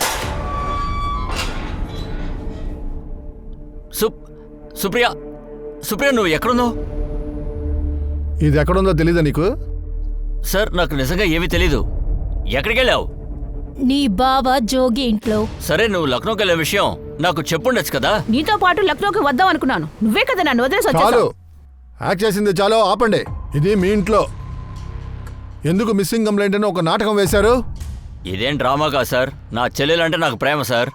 సుప్రియ సుప్రియ నువ్వు ఎక్కడున్నావు? ఇది ఎక్కడుందో తెలీదా నీకు? సార్, నాకు నిజంగా ఏమీ తెలీదు. ఎక్కడికి వెళ్ళావు? నీ బావ జోగి ఇంట్లో. సరే, నువ్వు లక్నోకి వెళ్ళే విషయం నాకు చెప్పుండొచ్చు కదా. నీతో పాటు లక్నోకి వద్దాం అనుకున్నాను. నువ్వే కదా నన్ను వదిలేసి చాలు, వచ్చేసావు. యాక్ట్ చేసింది చాలు, ఆపండి. ఇది మీ ఇంట్లో. ఎందుకు మిస్సింగ్ కంప్లైంట్ అని ఒక నాటకం వేశారు? ఇదేం డ్రామా కాదు సార్. నా చెల్లెలంటే నాకు ప్రేమ సార్.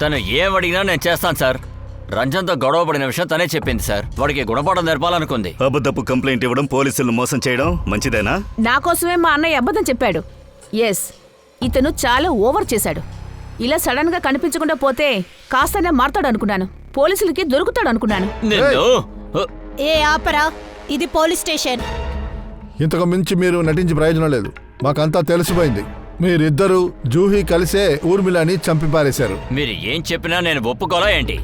తను ఏం అడిగినా నేను చేస్తాను సార్. రంజన్తో గొడవ పడిన విషయం తనే చెప్పింది సార్. వాడికి గుణపాఠం నేర్పాలనుకుంది. అబద్ధపు కంప్లైంట్ ఇవ్వడం, పోలీసులను మోసం చేయడం మంచిదేనా? నా కోసమే మా అన్నయ్య అబద్ధం చెప్పాడు. ఎస్, ఇతను చాలా ఓవర్ చేశాడు. ఇలా సడన్ గా కనిపించకుండా పోతే కాస్తనే మారతాడు అనుకున్నాను. పోలీసులకి దొరుకుతాడు అనుకున్నాను. ఏ ఆపరా, ఇది పోలీస్ స్టేషన్. ఇంతకు మించి మీరు నటించి ప్రయోజనం లేదు. మాకంతా తెలిసిపోయింది. మీరిద్దరూ జూహీ కలిసే ఊర్మిళని చంపి పారేశారు. మీరు ఏం చెప్పినా నేను ఒప్పుకోలా ఏంటి?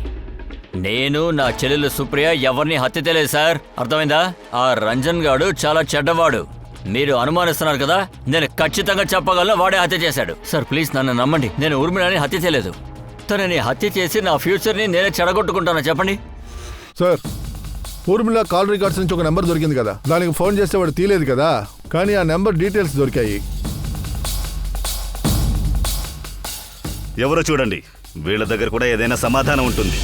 నేను నా చెల్లెలు సుప్రియ ఎవరిని హత్య చేయలేదు సార్. అర్థమైందా? ఆ రంజన్ గాడు చాలా చెడ్డవాడు. మీరు అనుమానిస్తున్నారు కదా, నేను ఖచ్చితంగా చెప్పగలను వాడే హత్య చేశాడు. సార్ ప్లీజ్ నన్ను నమ్మండి. నేను ఊర్మిళని హత్య చేయలేదు. తనని హత్య చేసి నా ఫ్యూచర్ని నేనే చెడగొట్టుకుంటాను. చెప్పండి సార్, ఊర్మిళ కాల్ రికార్డ్స్ నుంచి ఒక నెంబర్ దొరికింది కదా, దానికి ఫోన్ చేస్తే వాడు తీయలేదు కదా, కానీ ఆ నెంబర్ డీటెయిల్స్ దొరికాయి. ఎవరో చూడండి, వీళ్ళ దగ్గర కూడా ఏదైనా సమాధానం ఉంటుంది.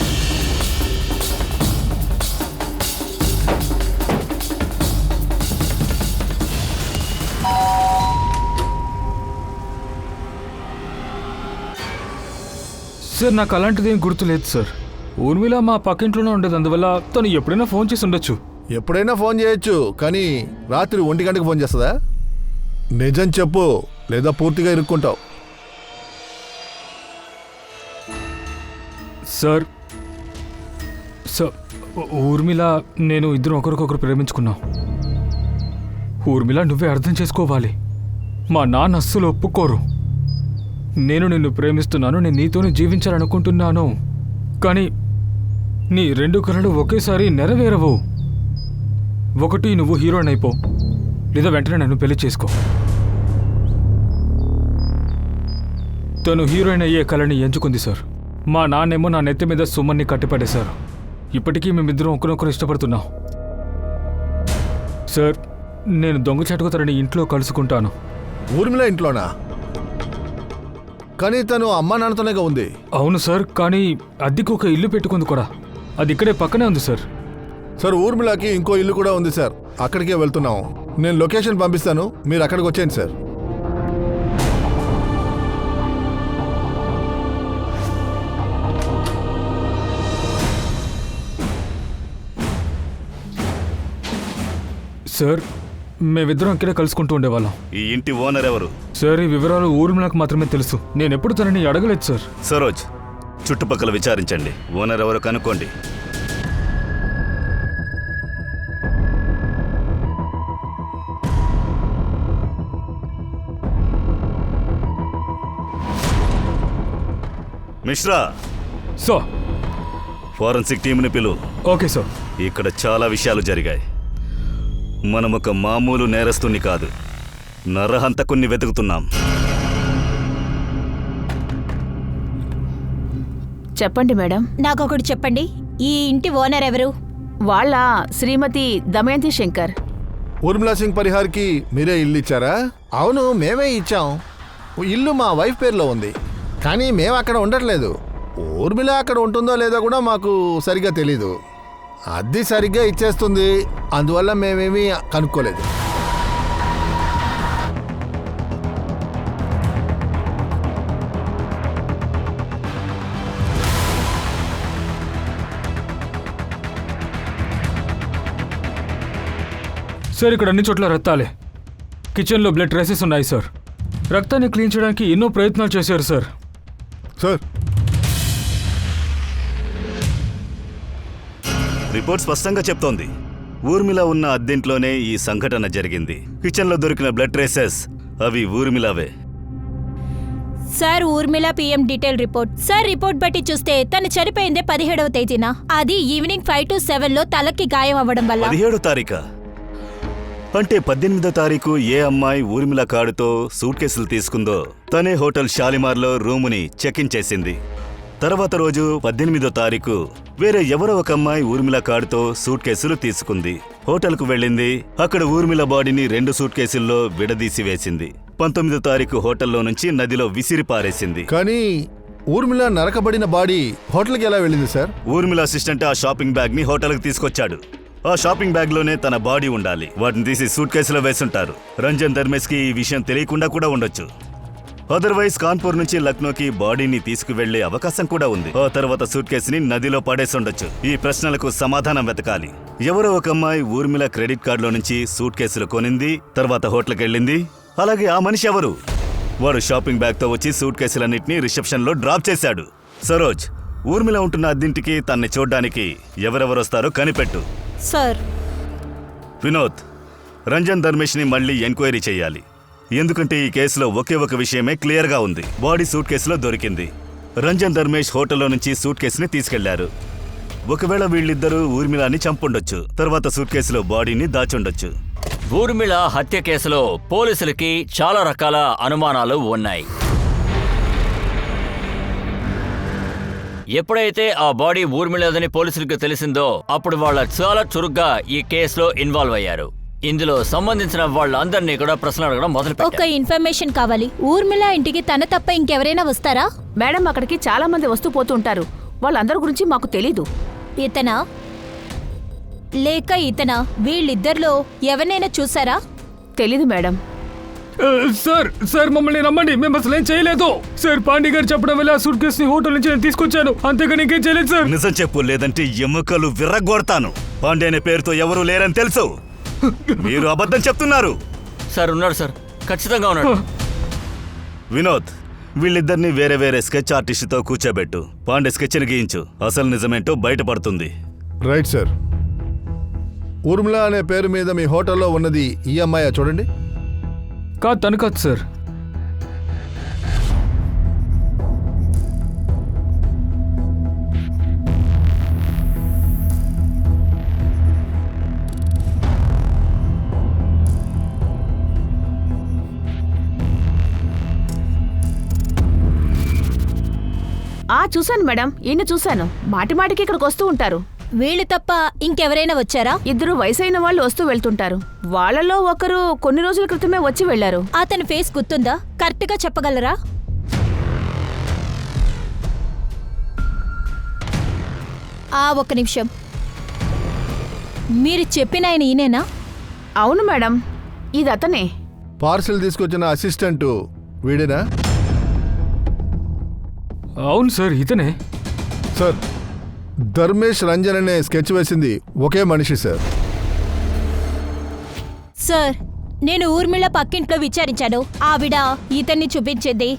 సార్, నాకు అలాంటిది ఏం గుర్తులేదు సార్. ఊర్మిళ మా పక్కింట్లోనే ఉండేది, అందువల్ల తను ఎప్పుడైనా ఫోన్ చేసి ఉండొచ్చు. ఎప్పుడైనా ఫోన్ చేయొచ్చు, కానీ రాత్రి 1 గంటకు ఫోన్ చేస్తుందా? నిజం చెప్పు, లేదా పూర్తిగా ఇరుక్కుంటావు. సార్ ఊర్మిళ నేను ఇద్దరు ఒకరికొకరు ప్రేమించుకున్నాం. ఊర్మిళ నువ్వే అర్థం చేసుకోవాలి. మా నాన్న అస్సలు ఒప్పుకోరు. నేను నిన్ను ప్రేమిస్తున్నాను, నేను నీతోనే జీవించాలనుకుంటున్నాను. కానీ నీ 2 కలలు ఒకేసారి నెరవేరవు. ఒకటి నువ్వు హీరోయిన్ అయిపో, లేదా వెంటనే నన్ను పెళ్లి చేసుకో. తను హీరోయిన్ అయ్యే కళని ఎంచుకుంది సార్. మా నాన్నేమో నా నెత్తి మీద సుమన్ని కట్టిపడేశారు. ఇప్పటికీ మేమిద్దరం ఒకరినొకరు ఇష్టపడుతున్నాం. సార్, నేను దొంగచాటుగా తనని ఇంట్లో కలుసుకుంటాను. ఊర్మిళ ఇంట్లోనా? కానీ తను అమ్మా నాన్నతోనేగా ఉంది. అవును సార్, కానీ అద్దెకు ఒక ఇల్లు పెట్టుకుంది కూడా. అది ఇక్కడే పక్కనే ఉంది సార్. సార్, ఊర్మిళకి ఇంకో ఇల్లు కూడా ఉంది సార్. అక్కడికే వెళ్తున్నాం. నేను లొకేషన్ పంపిస్తాను, మీరు అక్కడికి వచ్చేయండి సార్. సార్, మేమిద్దరం ఇక్కడే కలుసుకుంటూ ఉండేవాళ్ళం. ఈ ఇంటి ఓనర్ ఎవరు? సార్, ఈ వివరాలు ఊర్మిళకు మాత్రమే తెలుసు. నేనెప్పుడు తనని అడగలేదు సార్. సరోజ్, చుట్టుపక్కల విచారించండి. ఓనర్ ఎవరు కనుక్కోండి. మిశ్రా, సో ఫోరెన్సిక్ టీంని పిలువు. Okay sir. ఇక్కడ చాలా విషయాలు జరిగాయి. మనం ఒక మామూలు నేరస్తుని కాదు, నరహంతకుణ్ణి వెతుకుతున్నాం. చెప్పండి మేడం. నాకొకటి చెప్పండి, ఈ ఇంటి ఓనర్ ఎవరు? వాళ్ళ శ్రీమతి దమయంతి శంకర్. ఊర్మిళ సింగ్ పరిహార్కి మీరే ఇల్లు ఇచ్చారా? అవును, మేమే ఇచ్చాం. ఇల్లు మా వైఫ్ పేరులో ఉంది, కానీ మేము అక్కడ ఉండట్లేదు. ఊర్మిళ అక్కడ ఉంటుందో లేదో కూడా మాకు సరిగ్గా తెలీదు. అద్దె సరిగ్గా ఇచ్చేస్తుంది, అందువల్ల మేమేమీ కనుక్కోలేదు. సార్, ఇక్కడ అన్ని చోట్ల రక్తాలే. కిచెన్లో బ్లడ్ ట్రేసెస్ ఉన్నాయి సార్. రక్తాన్ని క్లీన్ చేయడానికి ఎన్నో ప్రయత్నాలు చేశారు సార్. సార్, రిపోర్ట్ స్పష్టంగా చెప్తోంది, ఊర్మిళ ఉన్న అద్దెంట్లోనే ఈ సంఘటన జరిగింది. కిచెన్లో దొరికిన బ్లడ్ ట్రేసెస్ అవి ఊర్మిళవే. Sir, Urmila PM detail report. Sir, report బట్టి చూస్తే తను చనిపోయిందే 17వ తేదీన. అది ఈవినింగ్ 5 to 7లో తలకి గాయం అవ్వడం వల్ల. 17వ తారీఖా? అంటే 18వ తారీఖు ఏ అమ్మాయి ఊర్మిళ కార్డుతో సూట్ కేసులు తీసుకుందో తనే హోటల్ షాలిమార్లో రూముని చెక్ ఇన్ చేసింది. తర్వాత రోజు 18వ తారీఖు వేరే ఎవరో ఒక అమ్మాయి ఊర్మిళ కార్డుతో సూట్ కేసులు తీసుకుంది. హోటల్కు వెళ్ళింది. అక్కడ ఊర్మిళ బాడీని 2 సూట్ కేసుల్లో విడదీసి వేసింది. 19వ తారీఖు హోటల్లో నుంచి నదిలో విసిరి పారేసింది. కానీ ఊర్మిళ నరకబడిన బాడీ హోటల్కి ఎలా వెళ్ళింది సార్? ఊర్మిళ అసిస్టెంట్ ఆ షాపింగ్ బ్యాగ్ ని హోటల్కి తీసుకొచ్చాడు. ఆ షాపింగ్ బ్యాగ్ లోనే తన బాడీ ఉండాలి. వాటిని తీసి సూట్ కేసులో వేసుంటారు. రంజన్ ధర్మేష్ కి ఈ విషయం తెలియకుండా కూడా ఉండొచ్చు. అదర్వైజ్ కాన్పూర్ నుంచి లక్నోకి బాడీని తీసుకువెళ్లే అవకాశం కూడా ఉంది. ఆ తర్వాత సూట్ కేసుని నదిలో పడేసుండొచ్చు. ఈ ప్రశ్నలకు సమాధానం వెతకాలి. ఎవరో ఒక అమ్మాయి ఊర్మిళ క్రెడిట్ కార్డులో నుంచి సూట్ కేసులు కొనింది, తర్వాత హోటల్కి వెళ్ళింది. అలాగే ఆ మనిషి ఎవరు? వాడు షాపింగ్ బ్యాగ్ తో వచ్చి సూట్ కేసులన్నింటినీ రిసెప్షన్ లో డ్రాప్ చేశాడు. సరోజ్, ఊర్మిళ ఉంటున్న అద్దింటికి తన్ని చూడ్డానికి ఎవరెవరు వస్తారో కనిపెట్టు. సార్, వినోద్, రంజన్ ధర్మేష్ ని మళ్ళీ ఎంక్వైరీ చేయాలి. ఎందుకంటే ఈ కేసులో ఒకే ఒక విషయమే క్లియర్ గా ఉంది. బాడీ సూట్ కేసులో దొరికింది. రంజన్ ధర్మేష్ హోటల్లో నుంచి సూట్ కేసుని తీసుకెళ్లారు. ఒకవేళ వీళ్ళిద్దరూ ఊర్మిళని చంపుండొచ్చు. తర్వాత సూట్ కేసులో బాడీని దాచుండొచ్చు. ఊర్మిళ హత్య కేసులో పోలీసులకి చాలా రకాల అనుమానాలు ఉన్నాయి. ఎప్పుడైతే ఆ బాడీ ఊర్మిళదని పోలీసులకు తెలిసిందో అప్పుడు వాళ్ళ చాలా చురుగ్గా ఈ కేసులో ఇన్వాల్వ్ అయ్యారు. ఇందులో సంబంధించిన వాళ్ళందరినీ కూడా ప్రశ్నలు అడగడం ఒక మొదలుపెట్టారు. ఇన్ఫర్మేషన్ కావాలి. ఊర్మిళ ఇంటికి తన తప్ప ఇంకెవరైనా వస్తారా? మేడం, అక్కడికి చాలా మంది వస్తూ పోతూ ఉంటారు. వాళ్ళందరి గురించి మాకు తెలీదు. ఇతనా లేక ఇతనా? వీళ్ళిద్దరిలో ఎవరినైనా చూసారా? తెలీదు మేడం. సార్, మమ్మల్ని నమ్మండి, మేము అసలు ఏం చేయలేదు సార్. పాండే గారు చెప్పడం వల్ల ఆ సూట్ కేసు ని హోటల్ నుంచి నేను తీసుకొచ్చాను, అంతేగాని ఇంకేం చేయలేదు సార్. నిజం చెప్పు, లేదంటే ఎముకలు విర్రగొడతాను. పాండే అనే పేరుతో ఎవరూ లేరని తెలుసు. మీరు అబద్ధం చెప్తున్నారు. సార్ ఉన్నాడు సార్, ఖచ్చితంగా ఉన్నాడు. వినోద్, వీళ్ళిద్దరిని వేరే వేరే స్కెచ్ ఆర్టిస్టుతో కూర్చోబెట్టు. పాండే స్కెచ్ని గీయించు. అసలు నిజమేంటో బయటపడుతుంది. Right sir. ఊర్మిళ అనే పేరు మీద మీ హోటల్లో ఉన్నది ఈ అమ్మాయా? చూడండి. కాదు, తను కాదు సార్. చూశాను మేడం, ఈయన చూశాను. మాటి మాటికి ఇక్కడికి వస్తూ ఉంటారు. వీళ్ళు తప్ప ఇంకెవరైనా వచ్చారా? ఇద్దరు వయసైన వాళ్ళు వస్తూ వెళ్తుంటారు. వాళ్ళలో ఒకరు కొన్ని రోజుల క్రితమే వచ్చి వెళ్లారు. అతని ఫేస్ గుర్తుందా? కరెక్ట్గా చెప్పగలరా? ఒక్క నిమిషం. మీరు చెప్పిన ఆయన ఈయనేనా? అవును మేడం, ఇది అతనే. పార్సిల్ తీసుకొచ్చిన అసిస్టెంట్ వీడేనా? అవును సార్, ఇతనే. సార్, ధర్మేష్ రంజన్ అనే స్కెచ్ వేసింది ఒకే మనిషి సార్. సార్, నేను ఊర్మిళ పక్కింట్లో విచారించాను. ఆవిడ ఇతన్ని చూపించింది.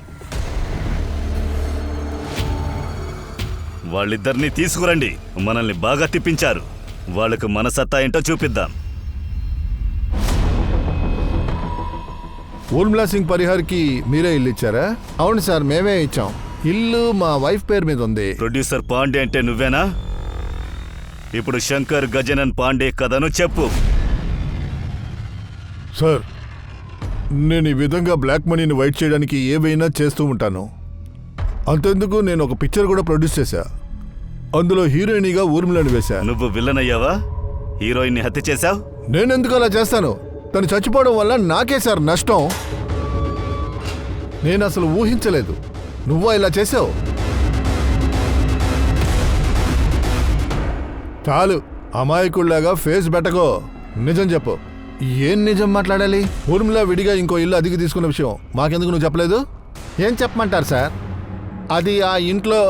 వాళ్ళిద్దరినీ తీసుకురండి. మనల్ని బాగా తిప్పించారు. వాళ్ళకు మన సత్తా ఏంటో చూపిద్దాం. ఊర్మిళా సింగ్ పరిహార్కి మీరే ఇల్లు ఇచ్చారా? అవును సార్, మేమే ఇచ్చాం. ఇల్లు మా వైఫ్ పేరు మీద ఉంది. ప్రొడ్యూసర్ పాండే అంటే నువ్వేనా? ఇప్పుడు శంకర్ గజనన్ పాండే కథను చెప్పు. సార్, నేను ఈ విధంగా బ్లాక్ మనీని వైట్ చేయడానికి ఏవైనా చేస్తూ ఉంటాను. అంతెందుకు, నేను ఒక పిక్చర్ కూడా ప్రొడ్యూస్ చేశా. అందులో హీరోయిన్గా ఊర్మిళని వేశా. నువ్వు విలన్ అయ్యావా? హీరోయిన్ని హత్య చేశావు. నేనెందుకు అలా చేస్తాను? తను చచ్చిపోవడం వల్ల నాకే సార్ నష్టం. నేను అసలు ఊహించలేదు. నువ్వా ఇలా చేసావు? చాలు, అమాయకుల్లాగా ఫేస్ పెట్టకో. నిజం చెప్పు. ఏం నిజం మాట్లాడాలి? ఊర్మిళ విడిగా ఇంకో ఇల్లు అదిగి తీసుకున్న విషయం మాకెందుకు నువ్వు చెప్పలేదు? ఏం చెప్పమంటారు సార్? అది ఆ ఇంట్లో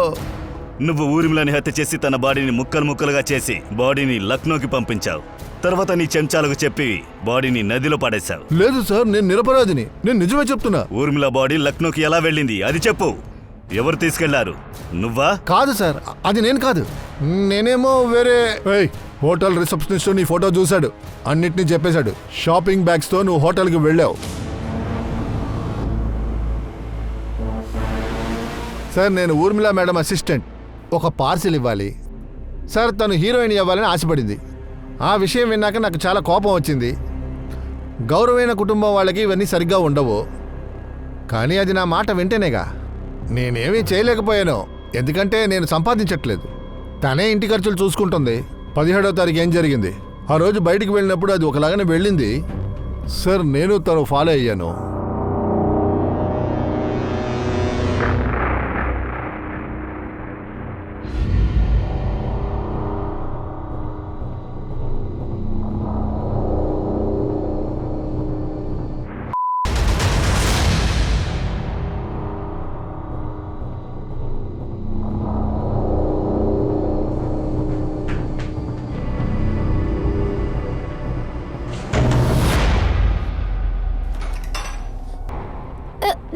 నువ్వు ఊర్మిళని హత్య చేసి తన బాడీని ముక్కలు ముక్కలుగా చేసి బాడీని లక్నోకి పంపించావు. తర్వాత నీ చెంచాలకు చెప్పి బాడీని నదిలో పడేశావు. లేదు సార్, నేను నిరపరాధిని. నేను నిజమే చెప్తున్నా. ఊర్మిళ బాడీ లక్నోకి ఎలా వెళ్ళింది అది చెప్పు. ఎవరు తీసుకెళ్లారు? నువ్వా? కాదు సార్, అది నేను కాదు. నేనేమో వేరే హోటల్ రిసెప్షనిస్ట్ నీ ఫోటో చూశాడు, అన్నిటినీ చెప్పేశాడు. షాపింగ్ బ్యాగ్స్తో నువ్వు హోటల్కి వెళ్ళావు. సార్, నేను ఊర్మిళ మేడం అసిస్టెంట్. ఒక పార్సిల్ ఇవ్వాలి సార్. తను హీరోయిన్ ఇవ్వాలని ఆశపడింది. ఆ విషయం విన్నాక నాకు చాలా కోపం వచ్చింది. గౌరవమైన కుటుంబం వాళ్ళకి ఇవన్నీ సరిగ్గా ఉండవు. కానీ అది నా మాట వింటేనేగా. నేనేమీ చేయలేకపోయాను, ఎందుకంటే నేను సంపాదించట్లేదు. తనే ఇంటి ఖర్చులు చూసుకుంటుంది. 17వ తారీఖు ఏం జరిగింది? ఆ రోజు బయటికి వెళ్ళినప్పుడు అది ఒకలాగానే వెళ్ళింది సార్. నేను తను ఫాలో అయ్యాను.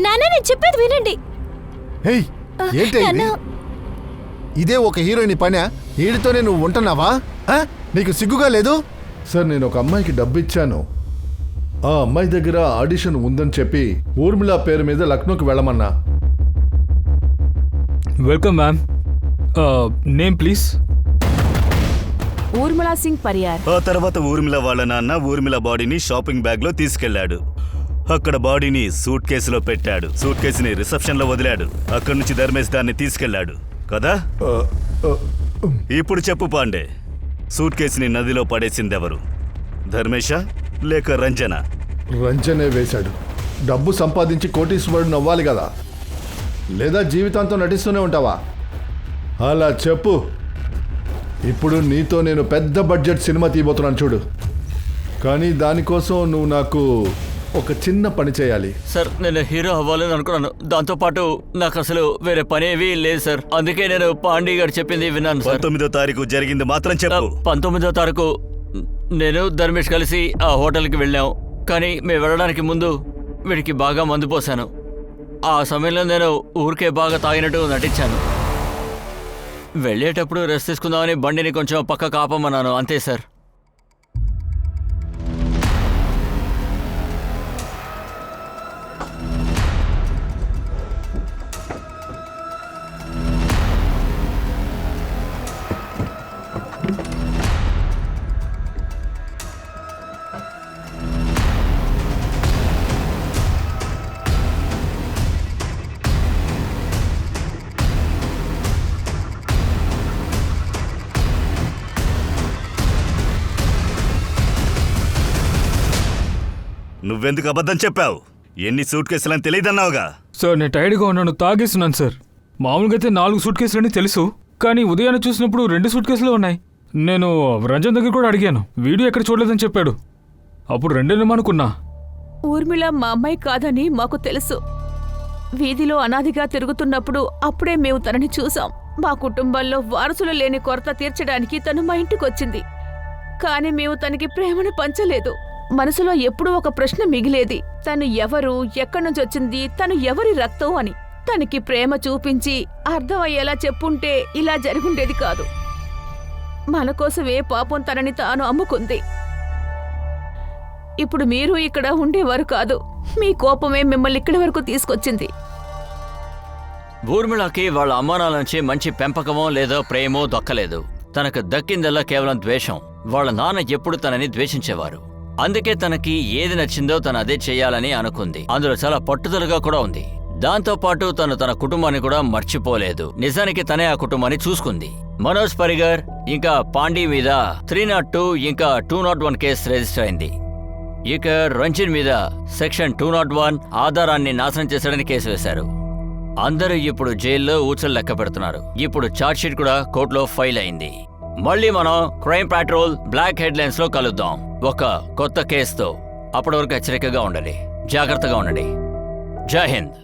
నాన్న, నేను చెప్పేది వినండి. హేయ్, ఏంటి ఇది? ఇదే ఒక హీరోయిన్ పనా? ఈడితోనే నువ్వు ఉంటున్నావా? నీకు సిగ్గుగా లేదు? సార్, నేను ఒక అమ్మాయికి డబ్బు ఇచ్చాను. ఆ అమ్మాయి దగ్గర ఆడిషన్ ఉందని చెప్పి ఊర్మిళ పేరు మీద లక్నోకి వెళ్ళమన్నా. Welcome ma'am. Name please. Urmila Singh Pariyar. ఆ తర్వాత ఊర్మిళ వాళ్ళ నాన్న ఊర్మిళ బాడీని షాపింగ్ బ్యాగ్ లో తీసుకెళ్లాడు. అక్కడ బాడీని సూట్ కేసులో పెట్టాడు. సూట్ కేసుని రిసెప్షన్ లో వదిలాడు. అక్కడి నుంచి ధర్మేష్ దాన్ని తీసుకెళ్లాడు కదా? ఇప్పుడు చెప్పు పాండే, సూట్ కేసుని నదిలో పడేసిందెవరు? ధర్మేషా లేక రంజన? రంజనే వేశాడు. డబ్బు సంపాదించి కోటీశ్వరుడు నవ్వాలి కదా, లేదా జీవితాంతం నటిస్తూనే ఉంటావా? అలా చెప్పు. ఇప్పుడు నీతో నేను పెద్ద బడ్జెట్ సినిమా తీయబోతున్నాను చూడు. కానీ దానికోసం నువ్వు నాకు ఒక చిన్న పని చేయాలి. సార్, నేను హీరో అవ్వాలని అనుకున్నాను. దాంతోపాటు నాకు అసలు వేరే పని ఏమీ లేదు సార్. అందుకే నేను పాండే గారు చెప్పింది విన్నాను సార్. 19వ తారీఖు జరిగింది మాత్రం చెప్పు. 19వ తారీఖు నేను ధర్మేష్ కలిసి ఆ హోటల్కి వెళ్ళాం. కానీ మేము వెళ్ళడానికి ముందు వీడికి బాగా మందు పోసాను. ఆ సమయంలో నేను ఊరికే బాగా తాగినట్టు నటించాను. వెళ్ళేటప్పుడు రెస్ట్ తీసుకుందామని బండిని కొంచెం పక్క కాపమన్నాను, అంతే సార్. నువ్వెందుకు అబద్ధం చెప్పావు? ఎన్ని సూట్ కేసులని తెలియదన్నావుగా. సార్ నేను టైర్డ్గా ఉన్నాను, తాగేస్తున్నాను సార్. మామూలుగా అయితే 4 సూట్ కేసులని తెలుసు, కానీ ఉదయాన్నే చూసినప్పుడు 2 సూట్ కేసులు ఉన్నాయి. నేను రంజన్ దగ్గర కూడా అడిగాను, వీడియో ఎక్కడ చూడలేదని చెప్పాడు. అప్పుడు 2 అనుకున్నా. ఊర్మిళ మా అమ్మాయి కాదని మాకు తెలుసు. వీధిలో అనాదిగా తిరుగుతున్నప్పుడు అప్పుడే మేము తనని చూసాం. మా కుటుంబంలో వారసులు లేని కొరత తీర్చడానికి తను మా ఇంటికొచ్చింది. కానీ మేము తనకి ప్రేమను పంచలేదు. మనసులో ఎప్పుడూ ఒక ప్రశ్న మిగిలేది, తను ఎవరు, ఎక్కడి నుంచి వచ్చింది, తను ఎవరి రక్తం అని. తనకి ప్రేమ చూపించి అర్థమయ్యేలా చెప్పుంటే ఇలా జరుగుండేది కాదు. మన కోసమే పాపం తనని తాను అమ్ముకుంది. ఇప్పుడు మీరు ఇక్కడ ఉండేవారు కాదు. మీ కోపమే మిమ్మల్ని ఇక్కడి వరకు తీసుకొచ్చింది. ఊర్మిళకి వాళ్ళ అమ్మానాల నుంచి మంచి పెంపకమో లేదో ప్రేమో దక్కలేదు. తనకు దక్కిందల్లా కేవలం ద్వేషం. వాళ్ళ నాన్న ఎప్పుడు తనని ద్వేషించేవారు. అందుకే తనకి ఏది నచ్చిందో తను అదే చెయ్యాలని అనుకుంది. అందులో చాలా పట్టుదలగా కూడా ఉంది. దాంతోపాటు తను తన కుటుంబాన్ని కూడా మర్చిపోలేదు. నిజానికి తనే ఆ కుటుంబాన్ని చూసుకుంది. మనోజ్ పరిగర్ ఇంకా పాండీ మీద 302 ఇంకా 201 కేసు రిజిస్టర్ అయింది. ఇక రంజన్ మీద సెక్షన్ 201 ఆధారాన్ని నాశనం చేశాడని కేసు వేశారు. అందరూ ఇప్పుడు జైల్లో ఊచలు లెక్క పెడుతున్నారు. ఇప్పుడు ఛార్జ్షీట్ కూడా కోర్టులో ఫైల్ అయింది. మళ్ళీ మనం క్రైమ్ పెట్రోల్ బ్లాక్ హెడ్లైన్స్ లో కలుద్దాం ఒక కొత్త కేసుతో. అప్పటి వరకు హెచ్చరికగా ఉండండి, జాగ్రత్తగా ఉండండి. జై హింద్.